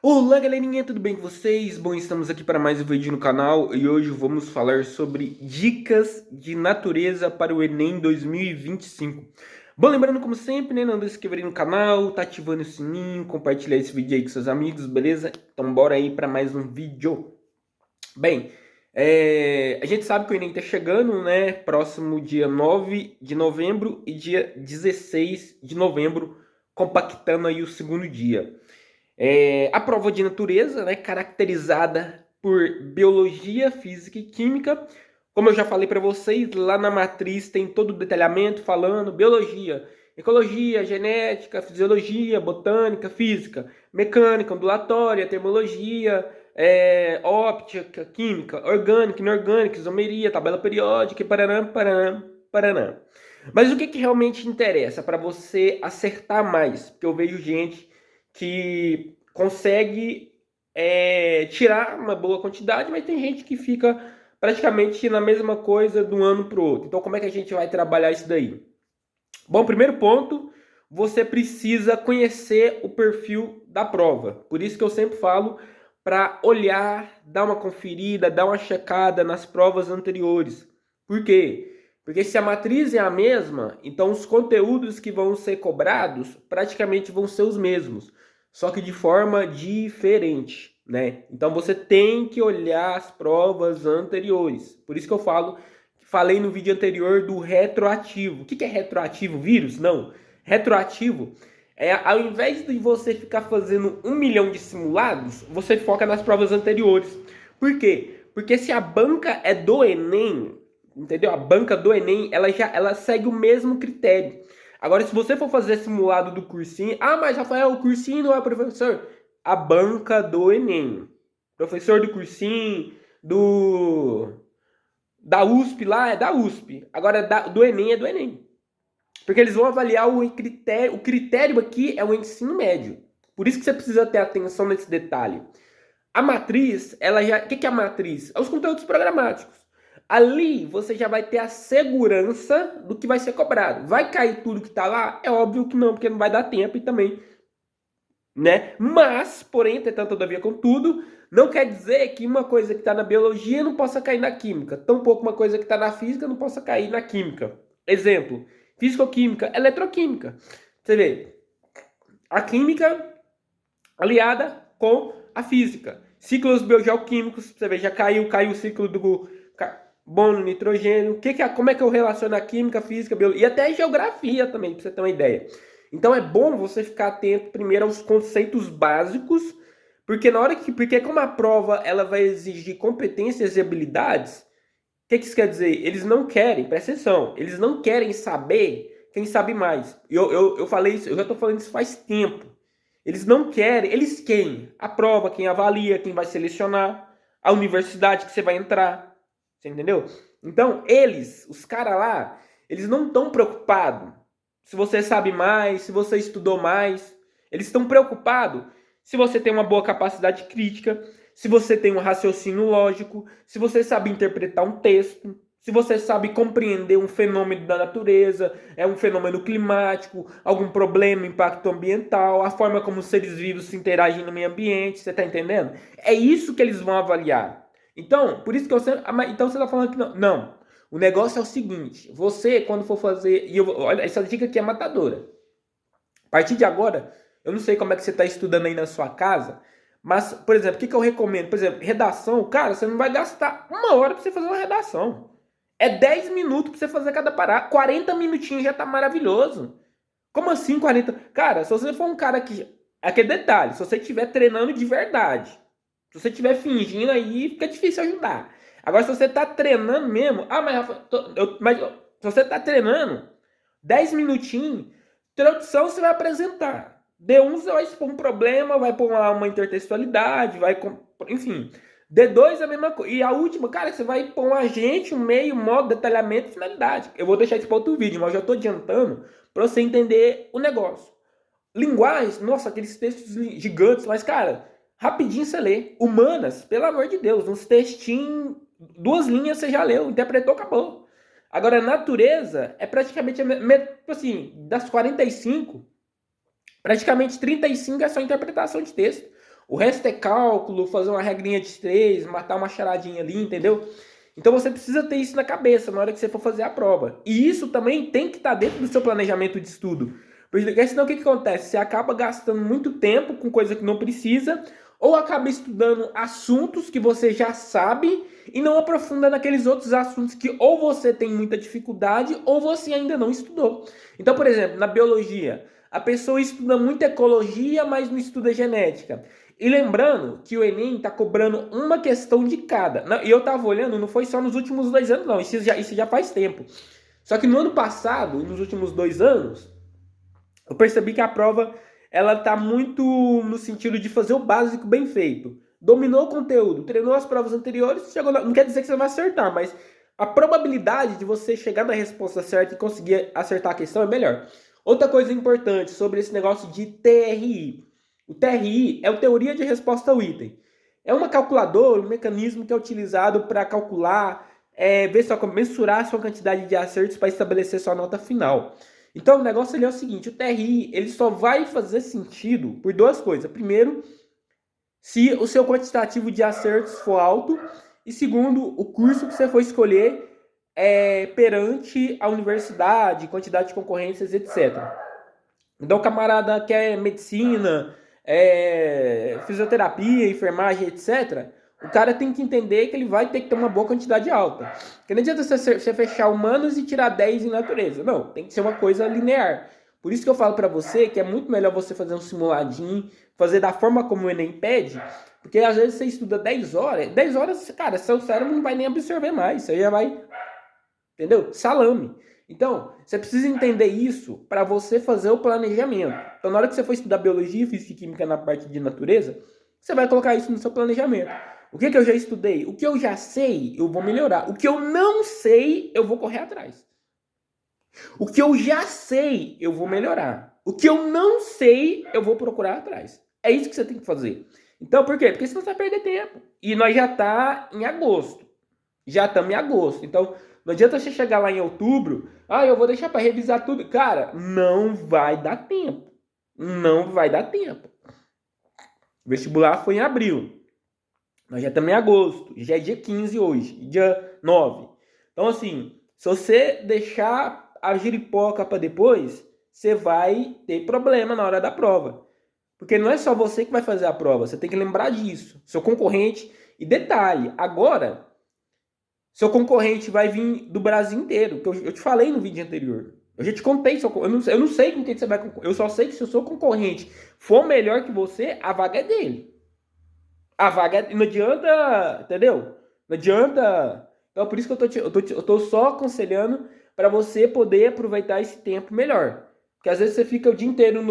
Olá galerinha, tudo bem com vocês? Bom, estamos aqui para mais um vídeo no canal e hoje vamos falar sobre dicas de natureza para o Enem 2025. Bom, lembrando como sempre, né, não deixe de se inscrever no canal, tá ativando o sininho, compartilhar esse vídeo aí com seus amigos, beleza? Então bora aí para mais um vídeo. Bem, a gente sabe que o Enem tá chegando, né, próximo dia 9 de novembro e dia 16 de novembro, compactando aí o segundo dia. A prova de natureza, né, caracterizada por biologia, física e química. Como eu já falei para vocês, lá na matriz tem todo o detalhamento falando biologia, ecologia, genética, fisiologia, botânica, física, mecânica, ondulatória, termologia, óptica, química, orgânica, inorgânica, isomeria, tabela periódica, e paraná, paraná, paraná. Mas o que realmente interessa para você acertar mais? Porque eu vejo gente que consegue tirar uma boa quantidade, mas tem gente que fica praticamente na mesma coisa de um ano para o outro. Então, como é que a gente vai trabalhar isso daí? Bom, primeiro ponto, você precisa conhecer o perfil da prova. Por isso que eu sempre falo para olhar, dar uma conferida, dar uma checada nas provas anteriores. Por quê? Porque se a matriz é a mesma, então os conteúdos que vão ser cobrados praticamente vão ser os mesmos, só que de forma diferente, né? Então você tem que olhar as provas anteriores. Por isso que eu falei no vídeo anterior do retroativo. O que é retroativo? Vírus? Não. Retroativo é, ao invés de você ficar fazendo 1 milhão de simulados, você foca nas provas anteriores. Por quê? Porque se a banca é do Enem, entendeu? A banca do Enem, ela segue o mesmo critério. Agora, se você for fazer simulado do cursinho, mas Rafael, o cursinho não é professor. A banca do Enem. Professor do cursinho, da USP lá, é da USP. Agora, do Enem é do Enem. Porque eles vão avaliar o critério aqui é o ensino médio. Por isso que você precisa ter atenção nesse detalhe. A matriz, ela já. O que é a matriz? É os conteúdos programáticos. Ali você já vai ter a segurança do que vai ser cobrado. Vai cair tudo que está lá? É óbvio que não, porque não vai dar tempo e também, né? Mas, porém, entretanto, todavia, contudo, não quer dizer que uma coisa que está na biologia não possa cair na química. Tampouco uma coisa que está na física não possa cair na química. Exemplo, físico-química, eletroquímica. Você vê, a química aliada com a física. Ciclos biogeoquímicos, você vê, já caiu o ciclo do carbono, nitrogênio. Como é que eu relaciono a química, a física, a biologia e até a geografia também, para você ter uma ideia. Então é bom você ficar atento primeiro aos conceitos básicos, porque como a prova ela vai exigir competências e habilidades, o que isso quer dizer? Eles não querem, presta atenção, eles não querem saber quem sabe mais. Eu falei isso, eu já estou falando isso faz tempo. Eles não querem, eles quem? A prova, quem avalia, quem vai selecionar, a universidade que você vai entrar. Você entendeu? Então, os caras lá, eles não estão preocupados se você sabe mais, se você estudou mais. Eles estão preocupados se você tem uma boa capacidade crítica, se você tem um raciocínio lógico, se você sabe interpretar um texto, se você sabe compreender um fenômeno da natureza, um fenômeno climático, algum problema, impacto ambiental, a forma como os seres vivos se interagem no meio ambiente, você está entendendo? É isso que eles vão avaliar. Então, por isso que então você está falando que não. Não. O negócio é o seguinte: você, quando for fazer. Olha, essa dica aqui é matadora. A partir de agora, eu não sei como é que você está estudando aí na sua casa, mas, por exemplo, o que eu recomendo? Por exemplo, redação, cara, você não vai gastar 1 hora para você fazer uma redação. É 10 minutos para você fazer cada parágrafo. 40 minutinhos já tá maravilhoso. Como assim 40? Cara, se você for um cara que. Aquele detalhe, se você estiver treinando de verdade, se você estiver fingindo aí, fica difícil ajudar. Agora, se você tá treinando mesmo. Mas Rafa, se você tá treinando, 10 minutinhos, introdução você vai apresentar. D1 você vai expor um problema, vai pôr lá uma intertextualidade, enfim. D2 é a mesma coisa. E a última, cara, você vai pôr um agente, um meio, modo, detalhamento e finalidade. Eu vou deixar isso para outro vídeo, mas eu já estou adiantando para você entender o negócio. Linguagem, nossa, aqueles textos gigantes, mas, cara, rapidinho você lê. Humanas, pelo amor de Deus, uns textinhos, 2 linhas você já leu, interpretou, acabou. Agora, natureza é praticamente, tipo assim, das 45, praticamente 35 é só interpretação de texto. O resto é cálculo, fazer uma regrinha de 3, matar uma charadinha ali, entendeu? Então você precisa ter isso na cabeça na hora que você for fazer a prova. E isso também tem que estar dentro do seu planejamento de estudo. Porque senão o que acontece? Você acaba gastando muito tempo com coisa que não precisa, ou acaba estudando assuntos que você já sabe e não aprofunda naqueles outros assuntos que ou você tem muita dificuldade ou você ainda não estudou. Então, por exemplo, na biologia, a pessoa estuda muito ecologia, mas não estuda genética. E lembrando que o Enem está cobrando uma questão de cada. E eu estava olhando, não foi só nos últimos 2 anos, não. Isso já faz tempo. Só que no ano passado, nos últimos 2 anos, eu percebi que a prova ela está muito no sentido de fazer o básico bem feito. Dominou o conteúdo, treinou as provas anteriores, chegou não quer dizer que você vai acertar, mas a probabilidade de você chegar na resposta certa e conseguir acertar a questão é melhor. Outra coisa importante sobre esse negócio de TRI. O TRI é o Teoria de Resposta ao Item. É uma calculadora, um mecanismo que é utilizado para calcular, mensurar a sua quantidade de acertos para estabelecer sua nota final. Então o negócio ali é o seguinte, o TRI ele só vai fazer sentido por 2 coisas. Primeiro, se o seu quantitativo de acertos for alto, e segundo, o curso que você for escolher perante a universidade, quantidade de concorrências, etc. Então o camarada quer medicina, fisioterapia, enfermagem, etc., o cara tem que entender que ele vai ter que ter uma boa quantidade alta. Porque não adianta você fechar humanos e tirar 10 em natureza. Não, tem que ser uma coisa linear. Por isso que eu falo para você que é muito melhor você fazer um simuladinho, fazer da forma como o Enem pede, porque às vezes você estuda 10 horas, cara, seu cérebro não vai nem absorver mais, você já vai, entendeu? Salame. Então, você precisa entender isso para você fazer o planejamento. Então, na hora que você for estudar biologia, física e química na parte de natureza, você vai colocar isso no seu planejamento. O que eu já estudei? O que eu já sei, eu vou melhorar. O que eu não sei, eu vou correr atrás. O que eu já sei, eu vou melhorar. O que eu não sei, eu vou procurar atrás. É isso que você tem que fazer. Então, por quê? Porque senão você vai perder tempo. E nós já tá em agosto. Já estamos em agosto. Então, não adianta você chegar lá em outubro, eu vou deixar para revisar tudo. Cara, não vai dar tempo. Não vai dar tempo. O vestibular foi em abril. Nós já estamos em agosto. Já é dia 15 hoje. Dia 9. Então, assim, se você deixar a giripoca para depois, você vai ter problema na hora da prova. Porque não é só você que vai fazer a prova. Você tem que lembrar disso. Seu concorrente. E detalhe, agora, seu concorrente vai vir do Brasil inteiro. Que eu te falei no vídeo anterior. Eu já te contei. Eu não sei com quem você vai concorrer. Eu só sei que se o seu concorrente for melhor que você, a vaga é dele. A vaga é... Não adianta... Entendeu? Não adianta... Então, por isso que eu tô só aconselhando para você poder aproveitar esse tempo melhor. Porque às vezes você fica o dia inteiro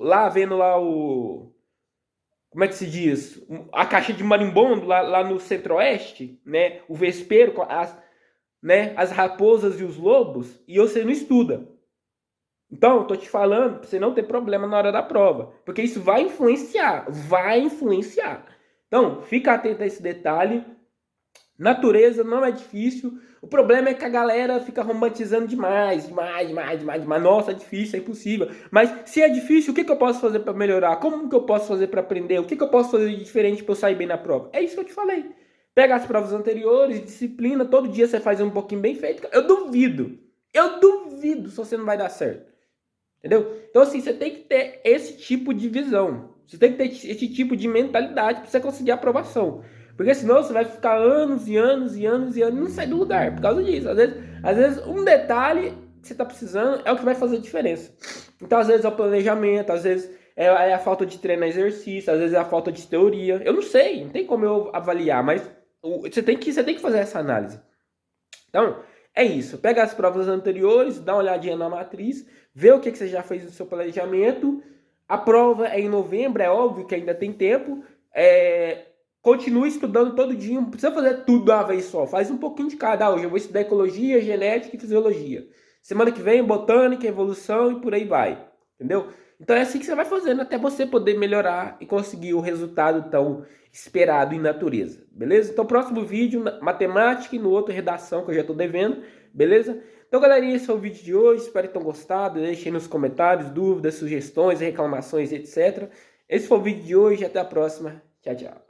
lá vendo lá o... Como é que se diz? A caixa de marimbondo lá no centro-oeste, né? O vespeiro, as raposas e os lobos, e você não estuda. Então, eu tô te falando pra você não ter problema na hora da prova. Porque isso vai influenciar. Vai influenciar. Então, fica atento a esse detalhe. Natureza não é difícil. O problema é que a galera fica romantizando demais. Nossa, é difícil, é impossível. Mas se é difícil, o que eu posso fazer para melhorar? Como que eu posso fazer para aprender? O que eu posso fazer de diferente para eu sair bem na prova? É isso que eu te falei. Pega as provas anteriores, disciplina, todo dia você faz um pouquinho bem feito. Eu duvido se você não vai dar certo. Entendeu? Então, assim, você tem que ter esse tipo de visão. Você tem que ter esse tipo de mentalidade para você conseguir a aprovação. Porque senão você vai ficar anos e anos e anos e não sai do lugar por causa disso. Às vezes um detalhe que você está precisando é o que vai fazer a diferença. Então, às vezes é o planejamento, às vezes é a falta de treino exercício, às vezes é a falta de teoria. Eu não sei, não tem como eu avaliar, mas você tem que fazer essa análise. Então, é isso. Pega as provas anteriores, dá uma olhadinha na matriz, vê o que você já fez no seu planejamento. A prova é em novembro, é óbvio que ainda tem tempo. Continue estudando todo dia, não precisa fazer tudo de uma vez só, faz um pouquinho de cada. Hoje eu vou estudar ecologia, genética e fisiologia. Semana que vem, botânica, evolução e por aí vai, entendeu? Então é assim que você vai fazendo até você poder melhorar e conseguir o resultado tão esperado em natureza, beleza? Então próximo vídeo, matemática e no outro redação que eu já tô devendo, beleza? Então galerinha, esse é o vídeo de hoje, espero que tenham gostado, deixem nos comentários dúvidas, sugestões, reclamações, etc. Esse foi o vídeo de hoje. Até a próxima. Tchau, tchau.